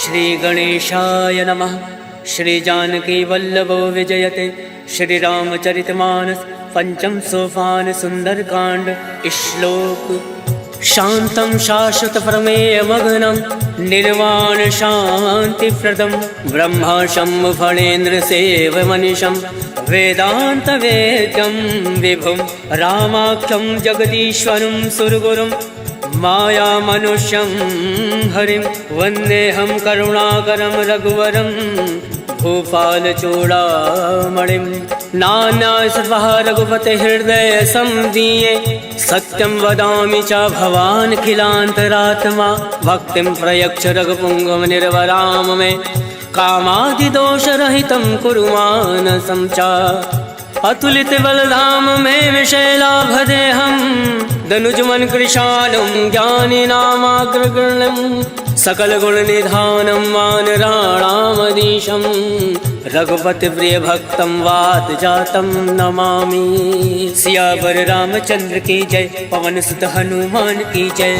श्री गणेशाय नमः। श्री जानकी वल्लभो विजयते। श्री रामचरितमानस पंचम सोपान सुंदरकांड। श्लोक शांतं शाश्वत प्रमेय मग्नं निर्वाण शांति प्रदम ब्रह्मा शम्भु फणेन्द्र सेवमनिशं वेदांत वेद्यं विभुं रामाख्यं जगदीश्वरं सुरगुरुं माया मनुष्यं हरिं वन्देऽहं करुणाकरं रघुवरं भूपाल चूड़ामणिं। नाना सर्वः रघुपते हृदय संदीये सत्यं वदामि च भवान् खिलान्तरात्मा भक्तिं प्रयच्छ रघुपुङ्गव निर्वराम मे कामादिदोषरहितं कुरु मानसं च। अतुलित बलधाम में शैलाभदेहं दनुजमन कृशालं ज्ञानिनामाग्रगण्यं सकल गुण निधानं वानराणामधीशं रघुपति प्रिय भक्तं वात जातं नमामि। सियावर रामचंद्र की जय, पवन सुत हनुमान की जय।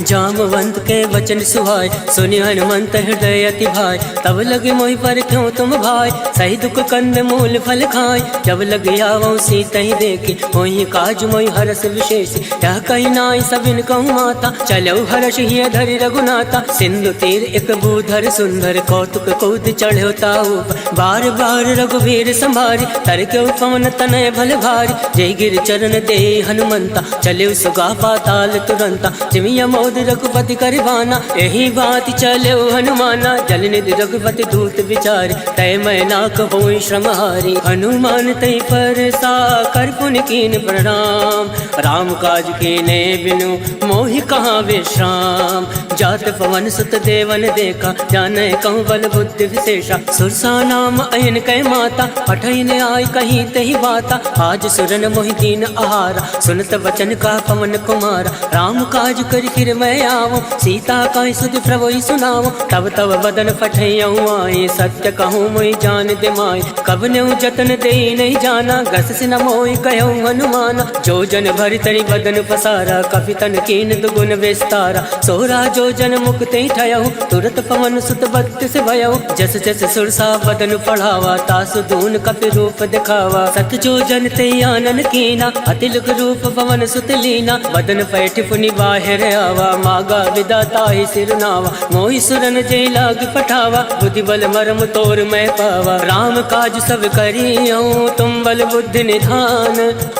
जामवंत के वचन सुहाय, सुनि हनुमंत हृदय अति भाई। तब लगे मोहि पर क्यों तुम भाई, सही दुख कंद मूल फल खाय। जब लगे आवो सीता ही देखी, मोहि काज मोहि हरस विशेष। यह कही नाई सबिन कहूँ माता, चलो हर्ष ही धरि रघुनाथा। सिंधु तीर एक भूधर सुंदर, कौतुक कूद चढ़ो ताऊ। बार बार रघुवीर संभारी, तर के पवन तनय भल भारी। जय गिर चरण दे हनुमंता, चले सुगा पाताल तुरंता। जिमिया रघुपति करवाना, यही बात चले हनुमाना। जल निधि रघुपति दूत विचारी, तय मैं ना कहो श्रमहारी। हनुमान तय पर सा कर पुन कीन प्रणाम, राम काज कीने बिनु मोहि कहाँ विश्राम। जात पवन सुत देवन देखा, जाने कहूँ बल बुद्धि विशेषा। सुरसा नाम अयन कै माता, पठन आय कहीं तही बाता। आज सुरन मोहि दीन आहारा, सुनत वचन का पवन कुमारा। राम काज कर फिर मैं आवो, सीता का सुध प्रभु सुनाओ। तब तब बदन फटैयऊँ आए, सत्य कहूँ मोहि जान दे माय। कब नेऊ जतन दे नहीं जाना, घस से न मोहि कहूँ हनुमाना। जो जन भरि तरि बदन पसारा, कपि तन कीन दुगुन विस्तारा। सोरा जो जन मुक्ति ठयऊ, तुरत पवन सुत बत्तिस भयऊ। जस जस सुरसा बदन पढ़ावा, तासु दून कपि रूप दिखावा। सत जो जन ते आनन कीना, अतिलुक रूप पवन सुत लीना। बदन पैठ पुनि बाहिर आवा, मागा विदाता ही सिरनावा। मोहि सुरन जय लाग पठावा, बुद्धि बल मरम तोर मैं पावा। राम काज सब करियो, तुम बल बुद्धि निधान।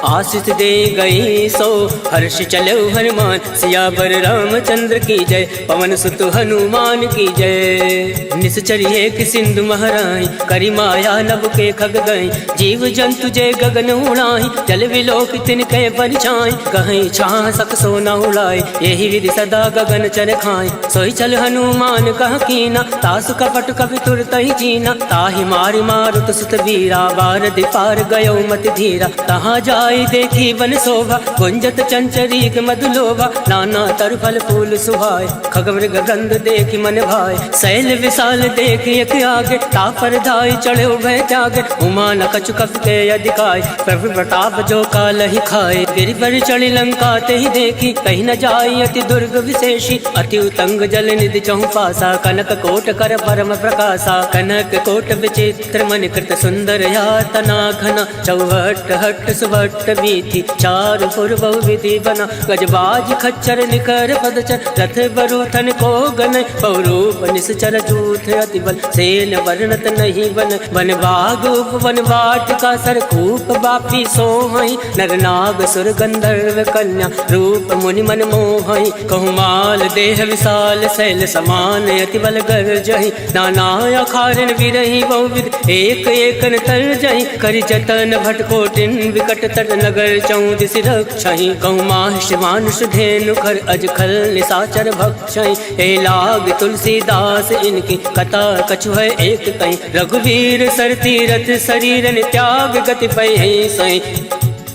आशीष दे गई सो हर्ष चलो हनुमान। सियावर रामचंद्र की जय, पवन सुत हनुमान की जय। निश्चर एक सिंधु महराई, करी माया नभ के खग गई। जीव जंतु जय गगन उड़ाई, जल विलोक तिनके परछाई। कहीं छाह सक सोना उड़ाई, यही विधि सदा गगन चर खाए। सोई चल हनुमान कह कीना, तासु कपट कपि तुरत ही जीना। ताहि मारि मारुत सुत वीरा, बारधि पार गयो मति धीरा। तहाँ जाई देखी वन शोभा, गुंजत चंचरीक मधुलोभा। नाना तर फल फूल सुहाय, खग मृग गंध देखी मन भाय। शैल विशाल देखी एक आगे, तापर धाई चढ़े भय त्यागे। उमा न कछु कपि के अधिकाय, प्रभु प्रताप जो काल ही खाए। गिरि पर चढ़ी लंका ते ही देखी, कहीं न जाई अति दुर्ग विशेषी। अति उतंग जल निधि चहु पासा, कनक कोट कर परम प्रकाशा। कनक कोट विचित्र मन कृत सुंदर यातना घना। चौहट हट सुभट बीथी, चारु पुर बहु विधि बना। गजबाज खच्चर निकर पदचर, रथ बरूथन को गन। बहुरूप निश्चर जूथ अति बल, सेन वर्णत नहीं बन। वन बाग उपवन वाटिका, सरकूप बापी सोहई। नर नाग सुर गंधर्व कन्या, रूप मुनि मन मोहई। कहूँ माल देह विशाल, शैल समान अति बल गर्जहि। नाना अखारन विरहि बहुविध, एक एकन तरजहि। करि जतन भट कोटिन विकट तर, नगर चौदिस रक्षहि। कहूँ माहिष मानुष धेनु खर, अज खल निशाचर भक्षहि। हे लाग तुलसीदास इनकी, कथा कछु है एक कहीं। रघुवीर सर तीरथ शरीरन, त्याग गति पै सई।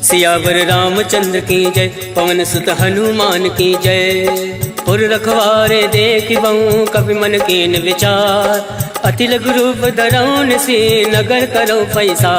सियावर रामचंद्र की जय, पवन सुत हनुमान की जय। पुर रखवारे देख बहु, कवि मन कीन विचार। अति लघु रूप धरौन से नगर करो पैसा।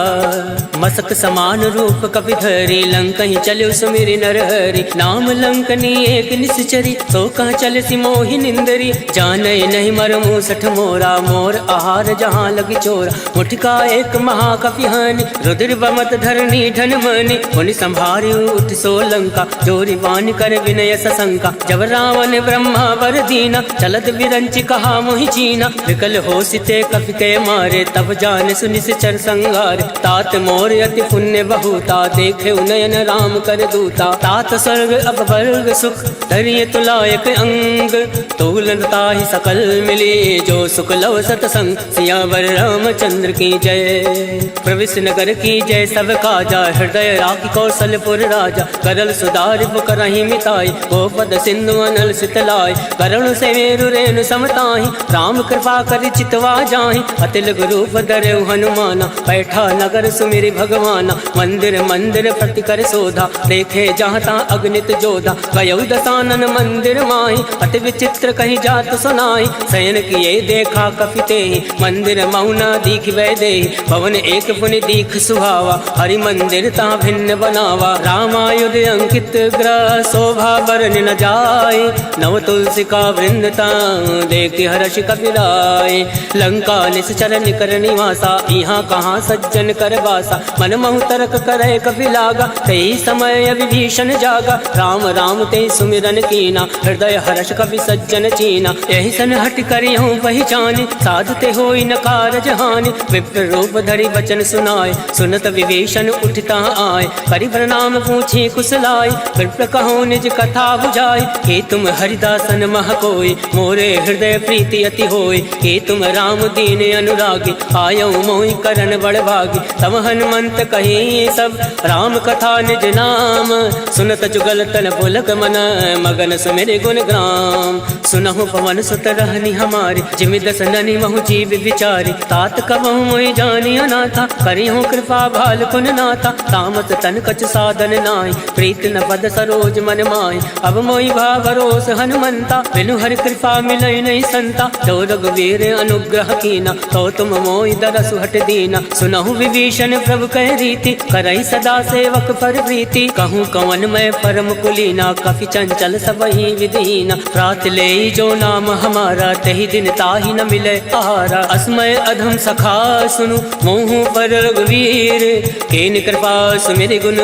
मसक समान रूप कपि धरी लंक ही चलो सुमिरि नरहरि। नाम लंकनी एक निश्चरी तो कह चल सी मोहि निंदरी। जाने नहीं मर मूसठ मोरा मोर आहार जहाँ लगी चोरा। मुठका एक महाकपि हानि रुद्र बमत धरनी धन मनि। मुनि संभारी उठ सो लंका जोरी वान कर विनय सशंका। जब रावण ब्रह्मा वर दीना चलत विरंचि कहा मोहि चीना। विकल हो सिते कपि के मारे तब जान सुनिश्चर संगार। तात मोर अति पुण्य बहुता देखे उनयन राम कर दूता। तात स्वर्ग अब वर्ग सुख धरिय तुलायक अंग। तूलता ही सकल मिले जो सुख लव सतसंग। सियावर रामचंद्र की जय प्रविश नगर की जय सब काजा। हृदय राखी कौशलपुर राजा करल सुधार करही मिताई। गोपद सिंधु अनल सितलाय करुण से मेरु रेणु समताहि। राम कृपा कर चितवा जाहि अति लघु रूप धरऊ हनुमाना। बैठा नगर सुमिरि भगवाना मंदिर मंदिर प्रति कर शोधा। देखे जहाँ ता अग्नित जोधा गयौ दसानन मंदिर माहि। अति विचित्र कही जात सुनाई शयन किए देखा कपि तेहि। मंदिर मौना दीख वै देहि भवन एक पुनि दीख सुहावा। हरि मंदिर ता भिन्न बनावा रामायुध अंकित ग्रह शोभा बरन न जाय। नव तुलसी का वृंद ता देख हर्ष कपिलाय। लंका निश्चर निकर निवासा यहाँ कहाँ सज्जन कर बासा। मन महु तर्क करे कपि लागा कई समय विभीषण जागा। राम राम ते सुमिरन कीना हृदय हर्ष कपि सज्जन चीना। यही सन हट करी हूँ पहचानी साधते होई न कारज हानि। विप्र रूप धरि वचन सुनाय सुनत विभीषण उठता आय। करि प्रणाम पूछे कुशलाय विप्र कहो निज कथा बुझाय। हे तुम हरिदासन मह कोय मोरे हृदय प्रीति अति होय। हे तुम राम दीन अनुरागी आयौ मोहि करन बड़ भागी। तब हनुमंत कही सब राम कथा निज नाम। सुनत जुगल तन पुलक मन मगन सुमिरि गुण ग्राम। सुनहु पवन सुत रहनी हमारी जिमि दस ननि महु जीव विचारी। तात कबहु मोहि जानी अनाथा करिहु कृपा भाल कुन नाथा। तामस तन कछ साधन नाहि प्रीत न पद सरोज मन माहि। अब मोहि भा भरोस हनुमंता बिनु हरि कृपा मिलई नहीं संता। तो रघुवीर अनुग्रह कीना तो तुम मोहि दरसु हट दीना। सुनहु विभीषण प्रभु कह रीति करई सदा सेवक पर प्रीति। कहूँ कवन मैं परम कुलीना कपि चंचल सबहि विधीना। रात ले जो नाम हमारा तही दिन ताहि न मिले आहारा। असमय अधम सखा सुनु मोहु पर रघुवीर। केन कृपा सुमिरि गुण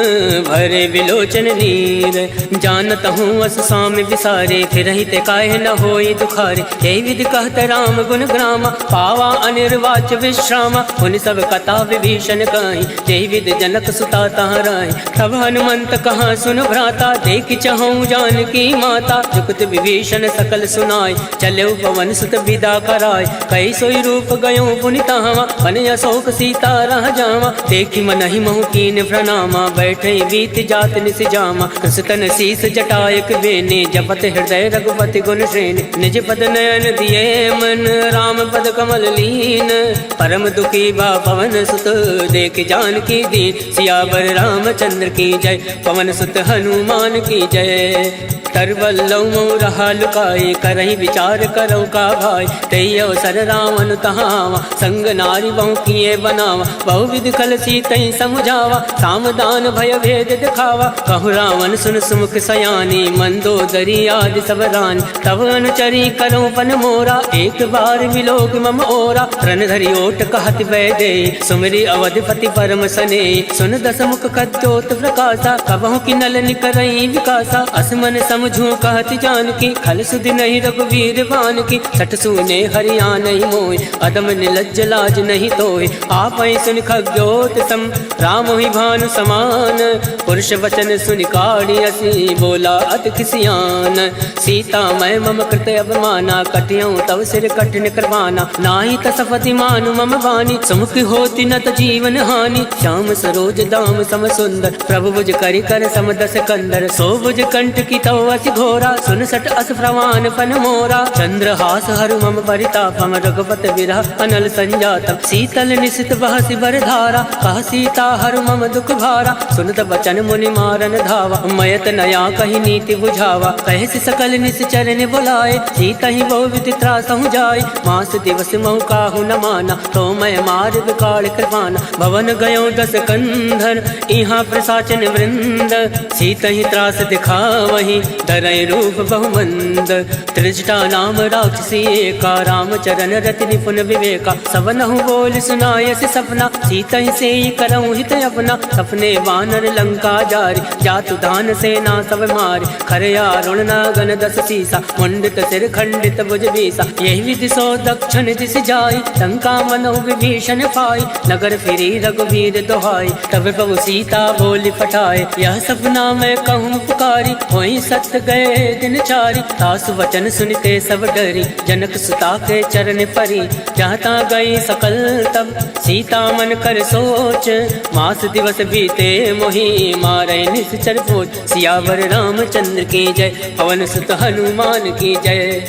भरे विलोचन नीर। जानत हूँ अस स्वामी विसारे फिरहिते काहे न होई दुखारे। यही विधि कहत राम गुण ग्रामा पावा अनिर्वाच विश्रामा। उन सब कथा विभीषण कहीं यही विधि जनक सुता तहाँ रही। तब हनुमंत कहाँ सुन भ्राता देख चहु जानकी माता। जुगत विभीषण सकल सुनाय चले पवन सुत विदा कराय। कई सोई रूप गयो पुनि तहाँ बन अशोक सीता रह जावा। देखी मन ही महु कीन प्रणामा बैठे बीत जात निस जामा। कृष्ण शीस जटायक बेने जपत हृदय रघुपति गुण श्रेणी। निज पद नयन दिए मन राम पद कमल लीन। परम दुखी बा पवन सुत देख जानकी दीन। सियावर रामचंद्र की जय पवन सुत हनुमान की जय। तरवल्लौ मऊ रहा लुकाए करही विचार करौ का भाई। तई अवसर रावण तहावा संग नारी बहु किए बनावा। बहु विधि कल सीतई समुझावा सामदान भय भेद दिखावा। कहु रावण सुन सुमुख सयानी मंदोदरी आदि सब रानी। तब अनुचरी करो पन मोरा एक बार विलोक मम ओरा। रण धरि ओट कहत वै दे सुमिरि अवधिपति परम सने। सुन दस मुख कद्योत प्रकाशा कबहु की नल निकरई विकासा। असमन समझू कहत जानकी खल सुधि नहीं रघुवीर बान की। सठ सुने हरिया नहीं मोय अदम निलज्ज लाज नहीं तोय। आप सुन खग्योत सम राम ही भानु समान। पुरुष वचन सुनि काढ़ी असी बोला अति खिसियान। सीता मैं मम कृत अवमाना कटियौ तव सिर कठिन करवाना। नाही तसपति मानु मम वाणी सुमुख होती न त जीवन हानि। श्याम सरोज दाम सम सुंदर प्रभु भुज करि कर समदस कंदर। सो भुज कंठ की तव अति घोरा, सुन सट अस प्रवान फन मोरा। चंद्रहास हरु मम परितापम, रघुपत विरह अनल संजातम। शीतल निशित बहसि बर धारा, कह सीता हरु मम दुख भारा। सुनत बचन मुनि मारन धावा, मयत नया कही नीति बुझावा। कहसि सकल निश्चर ने बुलाए, सीता ही बहु विधि त्रासहु जाय। मास दिवस महु काहु न माना, तो मैं मार विकाल कृपाना। भवन गयो दस कंधर, इहाँ प्रसाचन वृंद। सीता ही त्रास दिखावही, धरय रूप बहुमंद। त्रिजटा नाम राक्षसी एका, रामचरण रति निपुण विवेका। सबनहु बोल सुनायसि सपना, सीता ही से करऊँ हित अपना। सपने वानर लंका जारी, जातु दान सेना सब मारी। खरया रुण नागन दस सीसा, मुंडित सिर खंडित भुज बीसा। यही विधि सो दक्षिण दिस जाई, लंका मनो विभीषण पाई। नगर फिरी रघुवीर दोहाई, तब प्रभु सीता बोली पठाए। यह सपना मैं कहूँ पुकारी, वही सत्य गए दिन चारी। तासु वचन सुनते सब डरी, जनक सुता के चरण परी। जहाँ ता गई सकल तब, सीता मन कर सोच। मास दिवस बीते मोहि, मारे निश्चर पोच। सियावर रामचंद्र की जय, पवन सुत हनुमान की जय।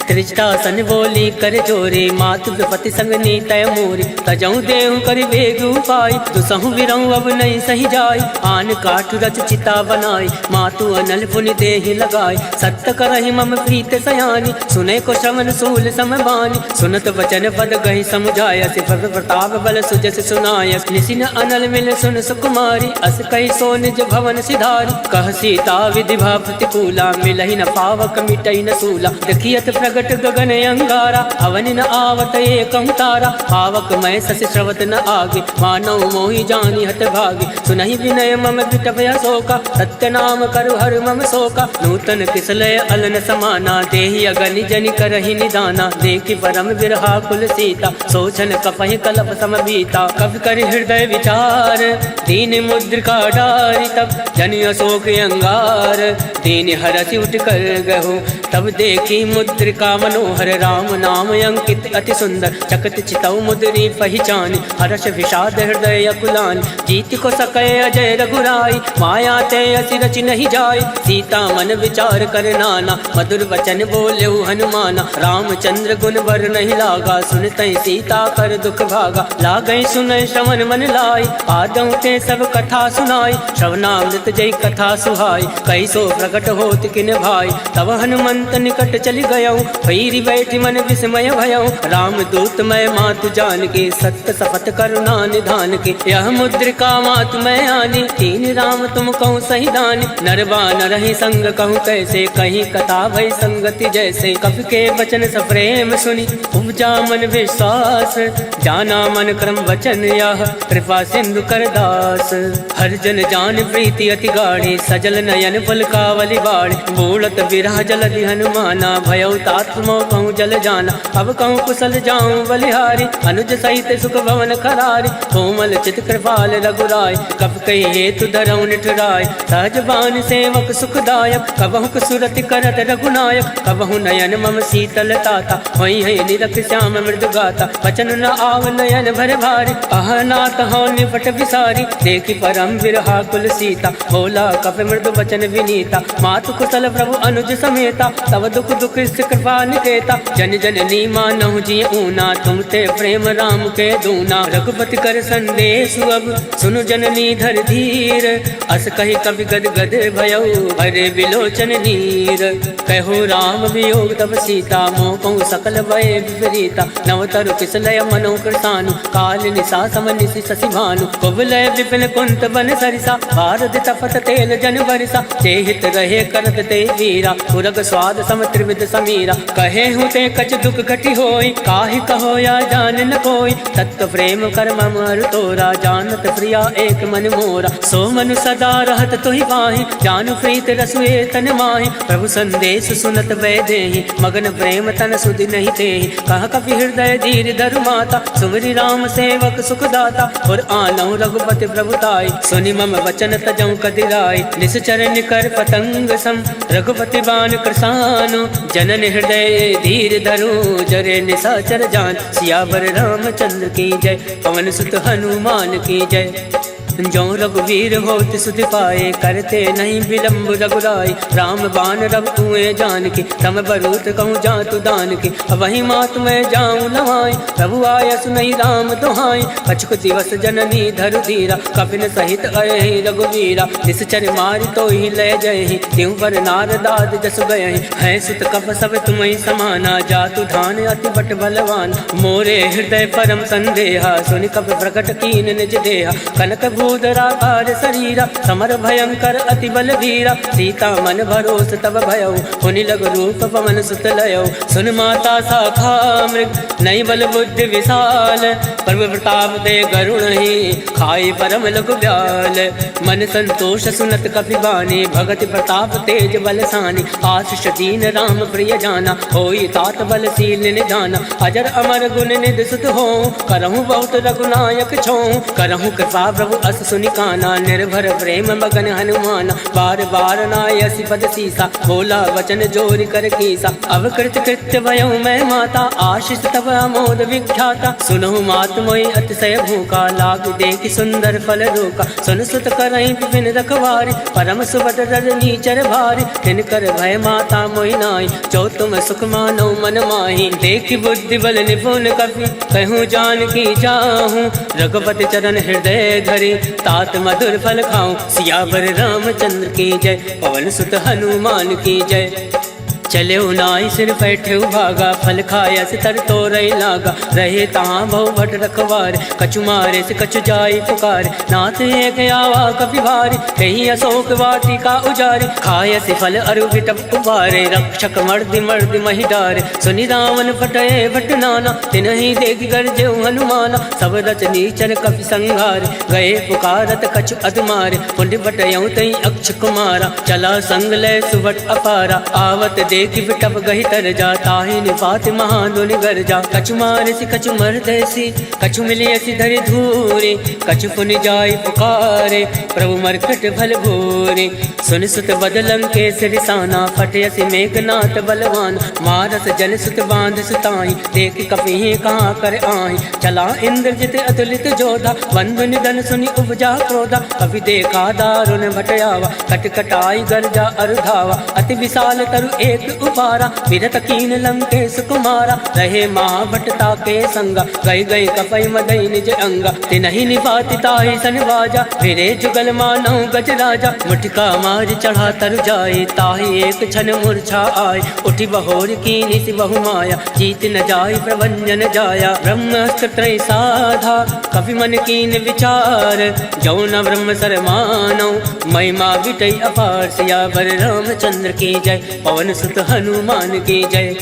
त्रिजटा सन बोली कर जोरे, मातु विपति संग नीतय मोरे। तजऊ देहु कर बेग उपाय, दुसहु बिरऊ अब नहीं सही जाय। आन काठ रच चिता बनाई, मातु अनल पुनि देहि लगाई। सत्य करहि मम प्रीत सयानी, सुने को श्रवण सूल समबानी। सुनत वचन पद गहि समुझाय, सिफर प्रताप बल सुजस सुनाय। निसिन अनल मिल सुन सुकुमारी, अस कहि सो निज भवन सिधारी। कह सीता विधि भा प्रतिकूला, मिलहि न पावक मिटई न सूला। देखियत प्रगट गगन अंगारा, अवन न आवत एकं तारा। पावक मैं सस श्रवत न आगे, मानव मोहि जानी हत भागे। सुनहि विनय मम विटभय शोका, सत्य नाम करु हर मम शोका। नूतन किसलय अलन समाना, देहि अगनि जनि करहि निदाना। देखि परम विरहा कुल सीता, सोचन कपहि कलप सम बीता। कवि कर हृदय विचार, दीन मुद्रिका डारी। तब जनि अशोक अंगार, दीन हरसि उठ कर गहु। तब देखी मुद्रिका मनोहर, राम नाम अंकित अति सुंदर। चकत चितौ मुद्री पहचान, हर्ष विषाद हृदय अकुलान। जीत को सकै अजय रघुराई, माया ते असि रचि नहीं जाय। सीता मन विचार कर नाना, मधुर वचन बोलेउ हनुमाना। रामचंद्र गुण वर नहीं लागा, सुनतै सीता कर दुख भागा। लागै सुनै श्रवण मन लाई, आदौ ते सब कथा सुनाई। श्रवणामृत जय कथा सुहाई, कैसो प्रकट होत किन भाई। तब हनुमंत निकट चली गयौ, भैरी बैठि मन विस्मय भयौ। राम दूत मैं मातु जान के, सत्य सपथ करुणा निधान के। यह मुद्रिका मातु मैं आनी, तीन राम तुम कहूँ सही दानी। नरबा नरहि संग कहूँ कैसे, कहीं कथा भई संगति जैसे। कवि के वचन सप्रेम सुनी, उपजा मन विश्वास। जाना मन क्रम वचन यह, कृपा सिंधु कर दास। हर जन जान प्रीति अति गाढ़ी, सजल नयन पुलकावली बाढ़। बोलत विरह जलधि हनुमाना, भयउ तात मोह कहूँ जल जाना। अब कहूँ कुशल जाऊँ बलिहारी, अनुज सहित सुख भवन खरारी। कोमल चित कृपाल रघुराय, कब कही हेतु धरऊँ निठुराय। सहज बान सेवक सुखदायक, कबहु सुरति करत रघुनायक। कबहु नयन मम शीतल ताता, वही है निरख श्याम मृदु गाता। वचन न आव नयन भर भारी, अहनाथ हो निपट विसारी। देखी परम विरहा कुल सीता, बोला कप मृदु वचन विनीता। मातु कुशल प्रभु अनुज समेता, तब दुख दुख कृपा निकेता। जन जननी मानहु जी ऊना, तुम ते प्रेम राम के दूना। रघुपति कर संदेश अब, सुनु जननी धर धीर। अस कही कवि गद गद भयउ, भरे विलोचन नीर। कहो राम वियोग तब सीता, मोह कहूँ सकल भय विपरीता। नवतरु किसलय मनो कृतानु, काल निशा सम निशि शशि भानु। कुबलय विपिन कुंत बन सरिसा, भारत तपत तेल जन बरिसा। चेहित रहे करत ते वीरा, पुरग स्वाद सम त्रिविध समीरा। कहे हूँ ते कछ दुख घटी होई, काहि कहो या जान न कोई। तत्व प्रेम कर मम हर तोरा, जानत प्रिया एक मन मोरा। सो मनु सदा रहत तुहि पाहि, जानु प्रीत रसुए तन माहि। प्रभु संदेश सुनत वैदेहि, मगन प्रेम तन सुधि नहीं तेहि। कह कपि हृदय धीर धरु माता, सुमरि राम सेवक सुख दाता। और आनहु रघुपति प्रभुताई, सुनि मम वचन तजौ कदिराई। निश्चर निकर पतंग सम, रघुपति बान कृसानु। जनन हृदय धीर धरु, जरे निशाचर जान। सियावर रामचंद्र की जय, पवन सुत हनुमान की जय। जो रघुवीर होत सुधि पाए, करते नहीं विलम्ब रघुराई। राम बाण रघु कुएं जान के, तम बरूत कहूँ जातु दान के। वही मात मैं जाऊँ नवाई, प्रभु आय सुनई राम दुहाई। कछुक दिवस जननी धरु धीरा, कपिन सहित अहि रघुवीरा। निश्चर मारि तो ही लय जय, त्यों पर नारदाद जस गए। है सुत कप सब तुम्हें समाना, जातु धान अति बट बलवान। मोरे हृदय परम संदेहा, सुनि कप प्रकट कीन निज देहा। कनक भूधराकार शरीरा, समर भयंकर अति बल वीरा। सीता मन भरोस तब भयउ, हुनि लघु रूप पवन सुत लयउ। सुन माता शाखा मृग, नई बल बुद्धि विशाल। प्रभु प्रताप दे गरुण ही, खाई परम लघु ब्याल। मन संतोष सुनत कपि बानी, भगति प्रताप तेज बलसानी। आशीष दीन राम प्रिय जाना, होई तात बलशील निधाना। अजर अमर गुण निधि सुत हो, करहु बहुत रघुनायक छो। करहु कृपा प्रभु अस सुनि काना, निर्भर प्रेम मगन हनुमाना। बार बार नायसि पद सीसा, बोला वचन जोरि कर कीसा। अब कृत कृत्य भयउ मैं माता, आशीष तब अमोद विख्याता। सुनहु मात मोहि अतिशय भूखा, लाग देखि सुंदर फल रोका। सुन सुत करहि विपिन रखवारी, परम सुबत रजनी चर भारी। तिनकर भय माता मोहि नाई, जो तुम सुख मानो मन माही। देखि बुद्धि बल निपुण कपि, कहूँ जानकी जाहूँ। रघुपति चरण हृदय धरि, तात मधुर फल खाऊं। सियावर रामचंद्र की जय, पवन सुत हनुमान की जय। चले नाई सिर बैठे भागा, फल खाया से तर तो रही लागा। रहे तहाँ बहु भट रखवार, कछु मारे से कछु जाई पुकार। नाथ एक आवा कपि भारी, कहीं अशोक वाटिका उजारी। खाया से फल अरु विटप उबारे, रक्षक मर्दि मर्दि महि डारे। सुनि रावण फटये भट नाना, तिनहि देखि गर्जे हनुमाना। सब रचनीचर कपि संघारे, गए पुकारत कछु अधमारे। पुण्य बटयऊ तई अक्ष कुमारा, चला संग लय सुबट अपारा। आवत देखि बिटप गहि तर जा, ताहि निपात महादुनि गर जा। कछु मारसि कछु मरदसि, कछु मिलियसि धरि धूरे। कछु पुनि जाई पुकारे, प्रभु मरकट भल भोरे। सुन सुत बदलं के सिरसाना, फटयसि मेघनाथ बलवान। मारस जन सुत बांध सुताई, देखि कपि कहाँ कर आही। चला इंद्रजित अतुलित जोधा, बंधु निधन सुनि उपजा क्रोधा। कपि देखा दारुण भटयावा, कट कटाई गर्जा अरुधावा। अति विशाल तरु एक उपारा, विरत कीन लंकेश कुमारा। रहे महाभटता के संगा, गई गई कपई मदई निज अंगा। तिनहि निपाति ताहि सन बाजा, फिरे जुगल मानौ गज राजा। मुठिका मार चढ़ा तरु जाए, ताहि एक क्षण मूर्छा आय। उठि बहोर कीनि सि बहु माया, जीत न जाय प्रभंजन जाया। ब्रह्मास्त्र त्रय साधा, कपि मन कीन विचार। जो न ब्रह्म सर मानौ, महिमा विटई अपार। सियावर रामचंद्र की जय, पवन सुत हनुमान की जय।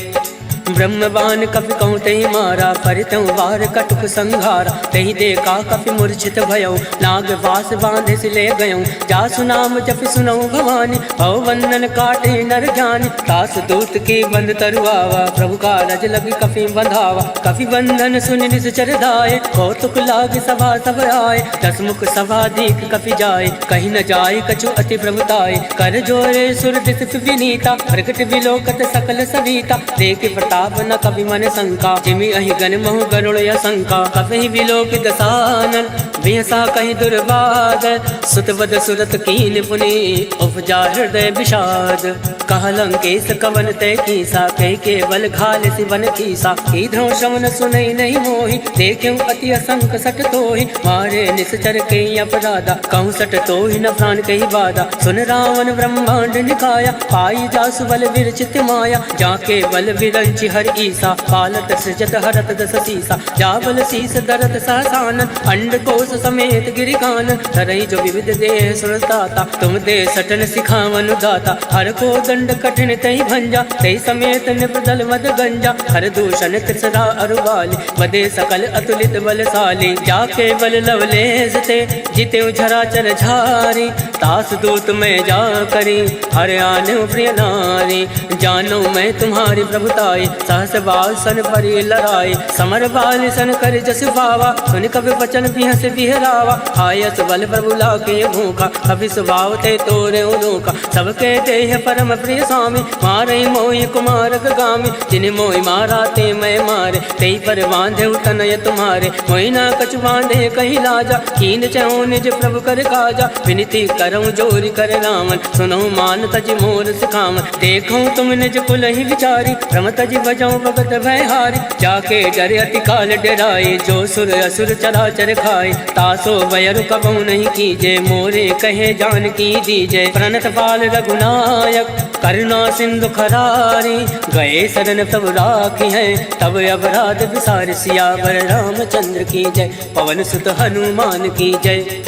ब्रह्मबान कपि कहूँ तहि मारा, परितहु वार कटुक संघारा। तहि देखा कपि मूर्छित भयउ, नाग वास बांधे से ले गयऊ। जासु नाम जपि सुनऊ भवानी, भव बंधन काटे नर जानी। तास दूत की बंद तरुआवा, प्रभु का रज लगी कपि बंधावा। कपि बंधन सुनि निश्चर धाये, कौतुक लाग सभा सब आए। दस मुख सभा दीख कपि जाए, कहीं न जाए कछु अति प्रभुताए। कर जोरे सुर दिस विनीता, प्रकट विलोकत सकल सविता। देख प्रताप न कपि मन शंका, जिमि अहि गण महु गरुड़ शंका। कपि विलोक दसानन, बिहसा कहीं दुर्बाद। सुतवद सुरत कीन पुनि, उपजा हृदय विषाद। कह लंकेश कवन तय कीसा, कह के बल घाल सिवन कीसा। इधरों श्रवण सुनई नहीं मोहि, देखूं अति असंक सट तोहि। मारे निश्चर के अपराधा, कहूँ सट तोहि न प्राण कही बाधा। सुन रावण ब्रह्मांड निकाया, पाई जासु बल विरचित माया। जाके बल विरंचि हर ईसा, पालत सृजत हरत दस सीसा। जाबल शीस दरत सहसानन, अंड कोश समेत गिरिकानन। धरई जो विविध देह सुरताता, तुम दे सटन सिखावन दाता। हर को दंड कठिन तहि भंजा, तहि समेत निपदल मद गंजा। हर दूषण त्रिसरा अरुबाली, बदे सकल अतुलित बलशाली। जाके बल लवलेश ते, जिते झराचर झारी। दास दूत में जा करी हर आने प्रिय नारी। जानो मैं तुम्हारी प्रभुताई सहस बाल सन परी लड़ाई। समर बाल सन कर जस पावा सुन कवि वचन बिहस बिहरावा। आयस बल प्रभु लाके भूखा कवि स्वभाव थे तोरे उनूका। सबके देह परम प्रिय स्वामी मारे मोहि कुमारक गामी। जिन मोहि मारा ते मैं मारे ते पर बांधे तनय तुम्हारे। मोहि ना कछु बांधे कही लाजा कीन चहु निज प्रभु कर काजा। विनती करऊँ जोरी कर रामन सुनो मान तज मोर सिखावन। देखूँ तुम निज कुल ही विचारी रम तज बजाऊँ भगत भय हारी। जाके डरे अति काल डराए जो सुर असुर चराचर खाए। तासो बयरु कबहु नहीं कीजे मोरे कहे जान की दीजे। प्रणत पाल रघुनायक करुणा सिंधु खरारी। गए शरण तब राखी है तब अपराध विसार। सियावर रामचंद्र की जय पवन सुत हनुमान की जय।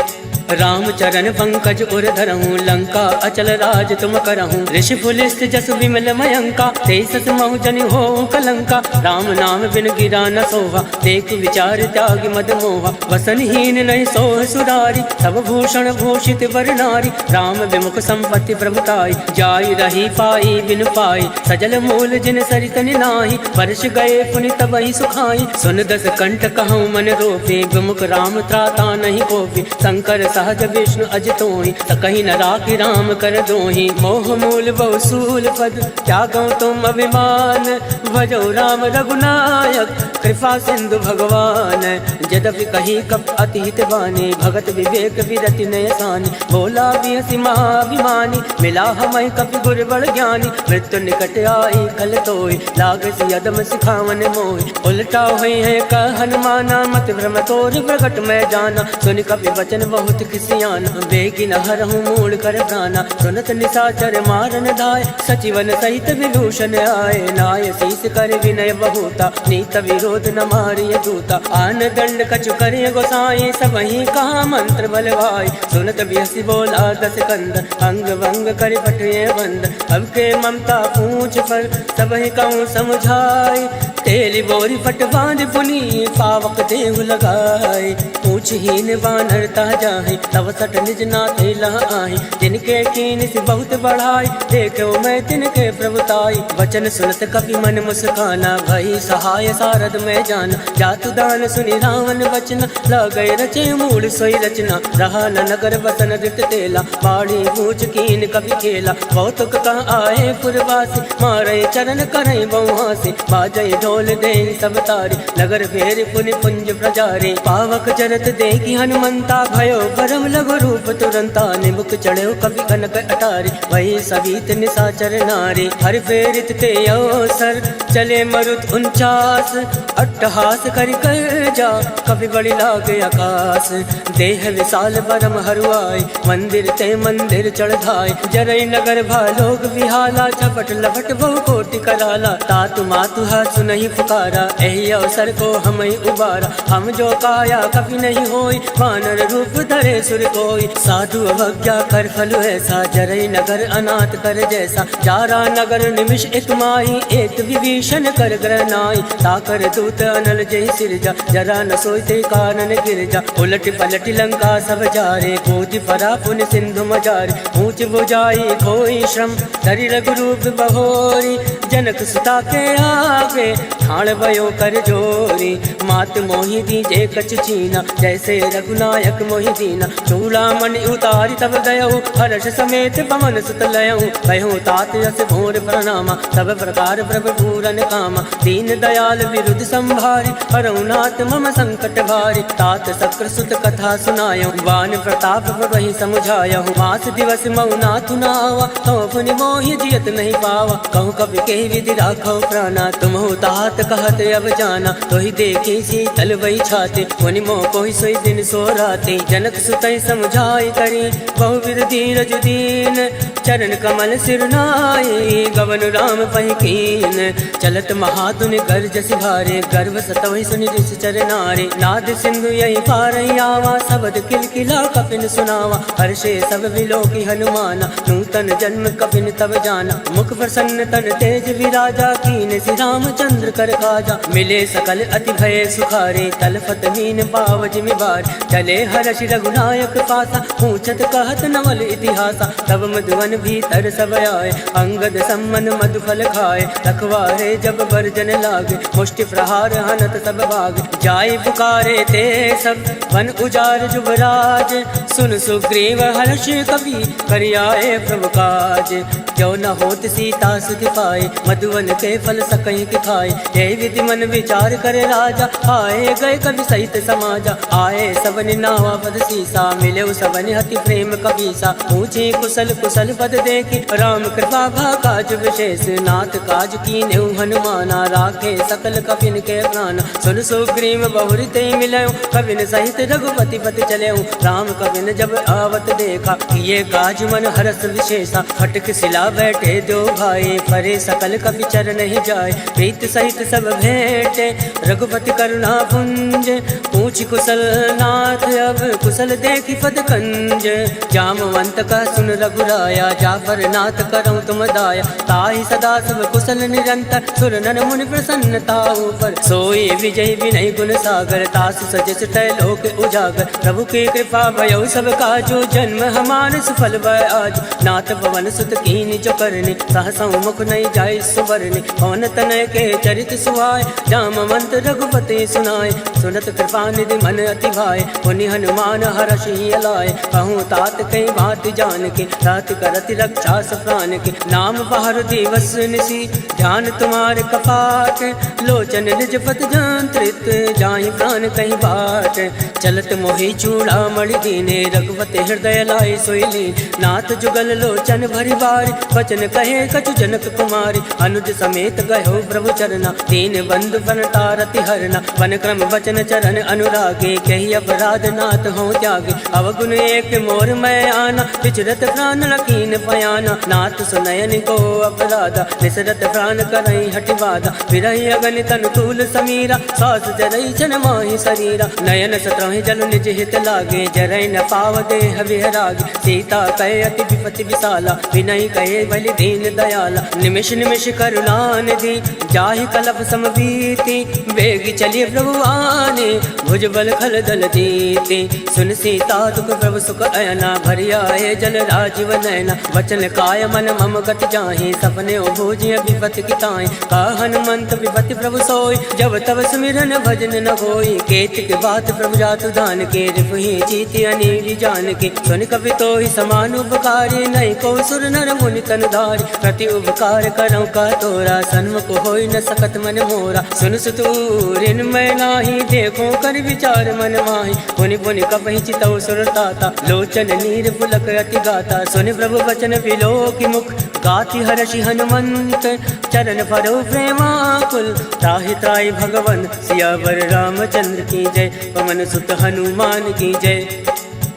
राम चरण पंकज उर धरहूँ लंका अचल राज तुम करहूँ। ऋषि पुलिस जस विमल मयंका तेसस महु जन हो कलंका। राम नाम बिन गिरा न सोहा देख विचार त्याग मद मोहा। वसनहीन नहीं सोह सुरारी सब भूषण भूषित वर नारी। राम विमुख संपत्ति प्रभुताई जाई रही पाई बिन पाई। सजल मूल जिन सरितन नाही वर्ष गए पुनि तबहि सुखाई। सुन दस कंठ कहूँ मन रोपे विमुख राम त्राता नहीं कोपी। शंकर सहज विष्णु अजितोहि सकहि न राखि राम कर दोहि। मोह मूल बहु सूल पद त्यागो तुम अभिमान। भजो राम रघुनायक कृपा सिंधु भगवान। यद्यपि कही कप अतिहित बानी भगत विवेक विरति नय सानी। बोला बिहसि महाभिमानी मिला हमें कपि गुर बड़ ज्ञानी। मृत्यु निकट आई खल तोय लागसि यदम सिखावन मोहि। उलटा हुई है कह हनुमाना मत भ्रम तोर प्रगट में जाना। सुन कपि वचन बहुत किसियाना बेगी न हरहूँ मूड कर प्राणा। सुनत निशाचर मारन धाय सचिवन सहित विभूषण आए। नाय शीस कर विनय बहुता नीत विरोध न मारिय दूता। आन दंड कछु करे गोसाई सबहि कहा मंत्र बलवाई। सुनत बिहसि बोला दस कंद अंग भंग कर पठिए बंद। अब के ममता पूछ पर सबहि कहूँ समझाई। तेली बोरी पट बांध पुनी पावक देव लगाए। पूछ हीन बानर ता जाहि तब सट निज नाथे लह आहि। तिनके कीन से बहुत बढ़ाई देखो मैं तिनके प्रभुताई। वचन सुनत कपि मन मुस्काना भई सहाय सारद में जाना। जातु दान सुनि रावण वचना लगै रचे मूल सोई रचना। रहा न नगर बसन दित तेला बाड़ी पूछ कीन कपि खेला। कौतुक कह आए पुरवासी मारे चरण करई बहुहासी। बाजै ढोल दे सब तारी नगर फेर पुनि पुंज प्रजारी। पावक चरत देखी हनुमंता भयो परम लघु रूप तुरंता। निमुख चढ़ो कवि कनक अटारी वही सवित निशाचर नारी। हर फेरित ते अवसर चले मरुत 49 अट्टहास करि कर जा कवि बड़ी लागे आकाश। देह विशाल परम हरुआई मंदिर ते मंदिर चढ़ाई। जरई नगर भालोग विहाला झपट लपट बहु कोटि कराला। तातु मातु हासु नहीं पुकारा एहि अवसर को हम उबारा। हम जो काया कभी नहीं होई वानर रूप धरे सुर कोई। साधु अवज्ञा कर फल ऐसा जरई नगर अनाथ कर जैसा। जारा नगर निमिष एक माही एक विभीषण कर ग्रह नाई। ताकर दूत अनल जय सिरजा जरा न सोते कानन गिरजा। उलट पलट लंका सब जारे कूद परा पुन सिंधु मजारे। ऊंच बुझाई कोई श्रम धरि रघुरूप बहोरी। जनक सुता के आगे ठाण भयो कर जोरी। मात मोहि दीजे कछ चीना जैसे रघुनायक मोहि दीना। चूड़ामणि उतारी तब गयऊ हर्ष समेत पवन सुत लयऊ। कहो तात यस भोर प्रणामा सब प्रकार प्रभु पूरन कामा। दीन दयाल विरुद्ध संभारी हरउनाथ मम संकट भारी। तात शक्र सुत कथा सुनायो बान प्रताप वही समुझायो। मास दिवस मऊ नाथु नावा तो पुनि मोहि जियत नहीं पावा। कहूँ कवि के विधि राखो प्राणा तुम हो तात कहत अब जाना। तो ही देखी शीतल वही छाते मुनि मोह कोई सोई दिन सो राते। जनक सुतई समझाई करी बहुविध धीरज दीन। चरण कमल सिरनाई गवन राम पहिकीन। चलत महाधुनि गर्ज सिहारे गर्भ सतवहि सुनि ऋषि चरनारे। नाद सिंधु यही पारई आवा शबद किलकिला कपिन सुनावा। हर्षे सब विलोकी हनुमाना नूत नूतन जन्म कबिन तब जाना, मुख प्रसन्न तन तेज विराजा, कीन श्री रामचंद्र कर काजा। मिले सकल अति भय सुखारे, तलफत मीन पाव जिमिबार, चले हर्ष रघुनायक पासा, पूछत कहत नवल इतिहासा। तब मधुवन भीतर सब आए, अंगद सम्मन मधुफल खाए, रखवारे जब बरजन लागे, मुष्टि प्रहार हनत सब भाग। जाय पुकारे ते सब वन उजार जुबराज, सुन सुग्रीव हर्ष कवि करियाए प्रभु काज। जो न होत सीता सुधि पाए, मधुवन के फल सकहीं कि खाए। यही विधि मन विचार करे राजा, आए गए कवि सहित समाजा। आए सबन नावा पद सीसा, मिले सबन हति प्रेम कबीसा। पूछे कुशल कुशल पद देखी, राम कृपा भा काज विशेष। नाथ काज कीन्हे हनुमाना, राखे सकल कपिन के प्राण। सुन सुग्रीव बहुरि ते मिलयो, कपिन सहित रघुपति पति चलयो। राम कपिन जब आवत देखा, ये काज मन हरस विशेषा। फटक सिला बैठे दो भाई, परे सकल कपि चर नहीं जाए। प्रीत सहित सब भेंटे, रघुपति करुणा पुंज। पूछ कुशल नाथ अब कुशल देखी पद कंज। जामवंत का सुन रघुराया, जाफर नाथ करऊँ तुम दाया। ताहि सदा सब कुशल निरंतर, सुर नर मुनि प्रसन्नता ऊपर। सोई विजय विनय गुण सागर, तासु सजस तय लोक उजागर। प्रभु की कृपा भयउ सब काजो, जन्म हमार सफल भय आज। नाथ पवन सुत कीनि जो करनी, सहसौ मुख नहीं जाय सुवरनी। पवन तनय के चरित सुहाय, जामवंत रघुपति सुनाय। सुनत कृपा निधि मन अति भाय, पुनि हनुमान हरषि अलाय। कहूँ तात कई बात जान के, रात करति रक्षा प्राण के। नाम बाहर दिवस निसी, ध्यान तुम्हारे कपाट। लोचन निज पत जंत्रित, जाहि प्राण कहीं बाट। चलत मोहि चूड़ा मणि दीने, रघुपति हृदय लाए सोई लीन। नाथ जुगल लोचन भरि बारी, वचन कहे कछु जनक कुमारी। अनुज समेत गयो प्रभु चरना, दीन बंधु बन तारति हरना। वन क्रम वचन चरण अनुरागे, कही अपराध नाथ हो त्यागे। अवगुण एक मोर मैं आना, विचरत प्राण लकीन पयाना। नाथ सुनयन को अपराधा, निसरत प्राण करई हटि बाधा। विरहि अगन तन तूल समीरा, सास जरई छन माहि शरीरा। नयन सत्रहि जल निज हित लागे, जरई न पाव देह विहरागे। सीता कहे अति विपति विशाला, विनय कहे बलि दीन दयाला। निमिष निमिष करुणा निधि, जाहि कलप समबीति। बेगी चलिए प्रभु आने, भुज बल खल दल जीते। सुन सीता दुख प्रभु सुख अयना, भरि आए जल राजीव नयना। वचन काय मन मम गति जाहि, सपने भोजिय विपति किताई। का हनुमंत विपति प्रभु सोई, जब तब सुमिरन भजन न होई। केतिक बात प्रभु जातु दान के, रिपुहि जीति अनीति जान के। सुन कवि तोहि समान उपकारी, नहीं को सुर नर मुनि तन धारी। प्रति उपकार करऊँ का तोरा, सन्मुख होई न सकत मन मोरा। सुन सुतूरिन मैं नाही, देखो कर विचार मन माही। पुनि पुनि कपहि चितौ सुर ताता, लोचन नीर पुलक अति गाता। सुनि प्रभु वचन विलोकि मुख, गाति हर्षि हनुमंत। चरण परो प्रेमाकुल, त्राहि त्राहि भगवन। सियावर रामचंद्र की जय, पवन सुत हनुमान की जय।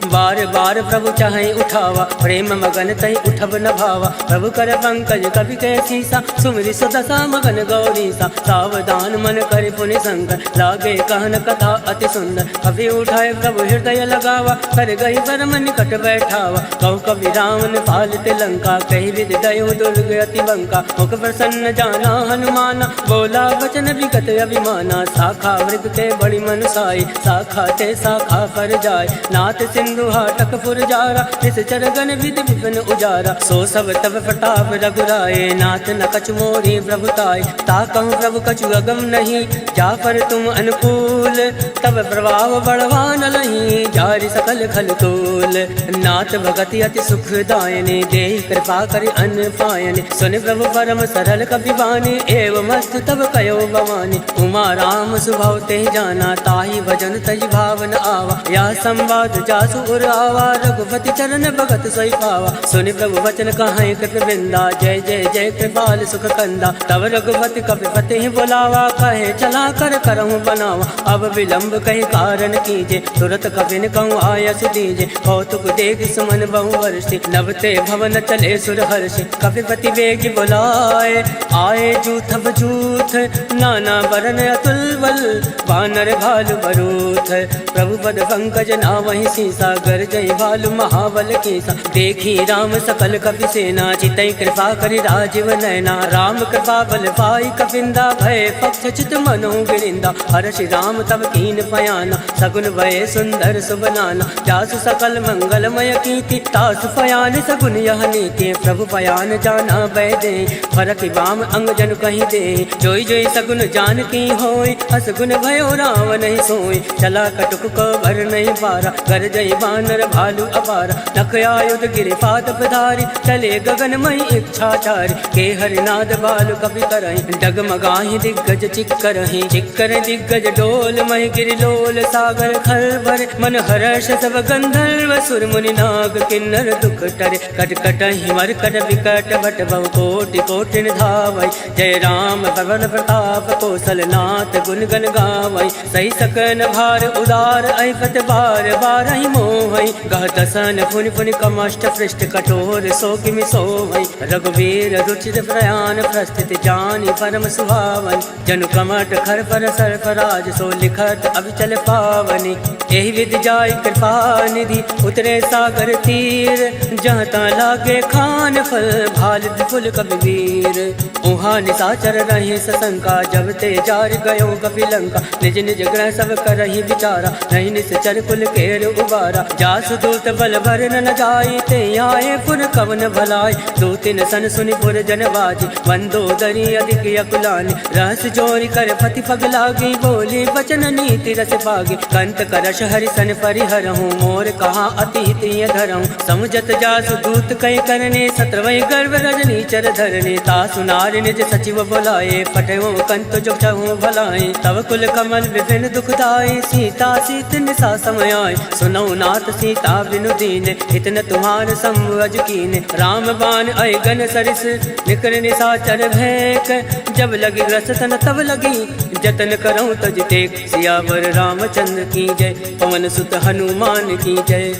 बार बार प्रभु चाहे उठावा, प्रेम मगन तहि उठब न भावा। प्रभु कर पंकज कवि के सीसा, सुमिरि सुदशा मगन गौरीसा। सावधान मन कर पुनि शंकर, लागे कहन कथा अति सुंदर। कवि उठाए प्रभु हृदय लगावा, कर गई परम निकट बैठावा। कहु कवि रावण पालित लंका, कही विधि दयो दुर्ग अति बंका। मुख प्रसन्न जाना हनुमाना, बोला वचन विगत अभिमाना। शाखा मृग के बड़ी मनुसाई, शाखा ते शाखा पर जाय। नाथ सिंधु हाटक पुरजारा, इस चरगन विधि विपिन उजारा। सो सब तब प्रताप रघुराए, नाथ न कछु मोरी प्रभुताय। ताकहु प्रभु कछु अगम नहीं, जाफर तुम अनुकूल। तब प्रभाव बढ़वान लही, जारि सकल खल तोल। नाथ भगति अति सुखदायने, देहि कृपा करि अन्न पायने। सुनि प्रभु परम सरल कपिबानी, एवं मस्त तब कयो भवानी। उमा राम सुभव ते जाना, ताहि भजन तज भावन आवा। या संवाद जासु उर आवा, रघुपति चरण भगत सोई पावा। सुनि प्रभु वचन कहाई कृप वृंदा, जय जय जय कृपाल सुख कंदा। तब रघुपति कपिपति ही बुलावा, कहे चला कर करहूँ बनावा। अब विलंब कही कारण कीजे, तुरत कपिन कहूँ आयस दीजे। कौतुक देख सुमन बहु वर्षि, नवते भवन चले सुर हर्षि। कपिपति बेग बुलाए, आए जूथ बजूथ। नाना बरन अतुल बल, बानर भालु बरूथ। प्रभु पद पंकज नावहि सीसा, गर जय भालु महाबल केसा। देखी राम सकल कपि सेना चितई कृपा करि राजीव नैना। राम कृपा बल पाई कपिंदा भय पक्ष चित मनो गिरिंदा। हर्षि राम तब कीन पयाना सगुन भय सुंदर सुबनाना। जासु सकल मंगलमय कीर्ति तासु पयान सगुन यह नीति। प्रभु पयान जाना बैदे फरक बाम अंग जन कहीं दे। जोई जोई सगुन जान की होय असगुन भयो रावण नहीं सोई। चला कटुक को भर नहीं पारा कर जय बानर भालू अपारा। नख आयुध गिरि पाद पधारी चले गगन मई इच्छाचारी। के हरिनाद बालु कपि करहि डगमगाहि दिग्गज चिक्करहि। चिक्कर दिग्गज डोल महि गिरि लोल सागर खल भरे। मन हर्ष सब गंधर्व सुर मुनि नाग किन्नर दुख टरे। कट कटहि मरकट विकट बट बहु कोटि कोटि धावै। जय राम पवन प्रताप कौशल नाथ गुण गण गावै। सही सकन भार उदार ऐपत बार बार ही मोहै। गह दसन फुनि फुनि कमष्ट पृष्ठ कठोर सो किमि सोहै। रघुवीर रुचिर प्रयाण प्रस्थित जानि परम सुहावन। जनु कमट खर पर सरफराज सो लिखत अविचल पावनि। एहि विधि जाय कृपा निधि उतरे सागर तीर। जहाँ ता लागे खान फल भाल विपुल कबीर। उहाँ निशाचर रहे सशंका जब ते जार गयो कपिलंका। निज निज ग्रह सब करहि विचारा नहीं निश्चर कुल केर उबारा। जासु दूत बल भर न जाई ते आए पुर कवन भलाई। दो तीन सन सुनि पुर जन बाजी मंदोदरी अधिक अकुलानी। रहस जोरी कर पति पग लागी बोली वचन नीति रस पागी। कंत करश हरि सन परिहरहूँ मोर कहा अतीत धरहूँ। समुझत जासु दूत कई करने सत्रवई गर्भ रजनी चर धरने। तासु नारी निज सचिव बोलाए पटयो कंत जो छहु भलाए। तब कुल कमल विभिन्न दुखदाई सीता सीत निशा समय आए। सुनौ नाथ सीता बिनु दीन इतन तुम्हार संवज कीन। राम बाण अयगन सरिस निकर निशाचर भैक। जब लगी रस तन तब लगी जतन करऊँ तज टेक। सियावर रामचंद्र की जय पवन सुत हनुमान की जय।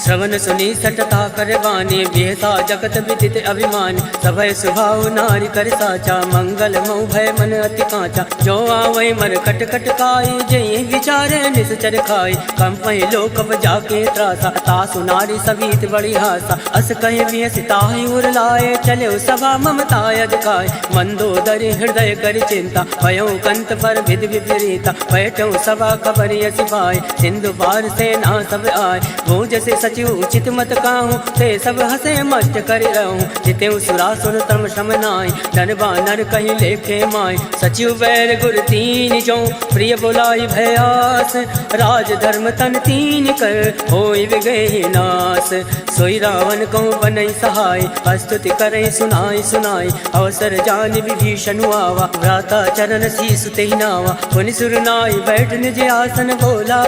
श्रवण सुनी सटता कर बानी बेहसा जगत विदित अभिमान। सभय सुभाव नारी कर साचा मंगल मऊ भय मन अति कांचा। जो आवै मर कट कट काई जय विचारे निश्चर खाई। कंपहि लोक जाके त्रासा तासु नारी सभीत बड़ी हासा। अस कहे भी सिताहि उर लाए चले सभा ममताय दिखाए। मंदोदरी हृदय कर चिंता भयो कंत पर विधि विपरीता। बैठो सभा खबर सिपाही सिंधु पार सेना सब आए। वो जैसे सचिव उचित मत काहूँ ते सब हसे मस्त कर रहूँ। जितेऊ सुरासुर तम श्रम नाय धन बानर कहीं लेखे माय। सचिव बैर गुर तीन जो प्रिय बोलाई भयास। राज धर्म तन तीन कर होई विगहि नास। सोई रावण को बनई सहाय स्तुति करई सुनाई सुनाई। अवसर जान विभीषण आवा भ्राता चरण शीस तेहि नावा। पुनि सुर नाई बैठ निज आसन बोला।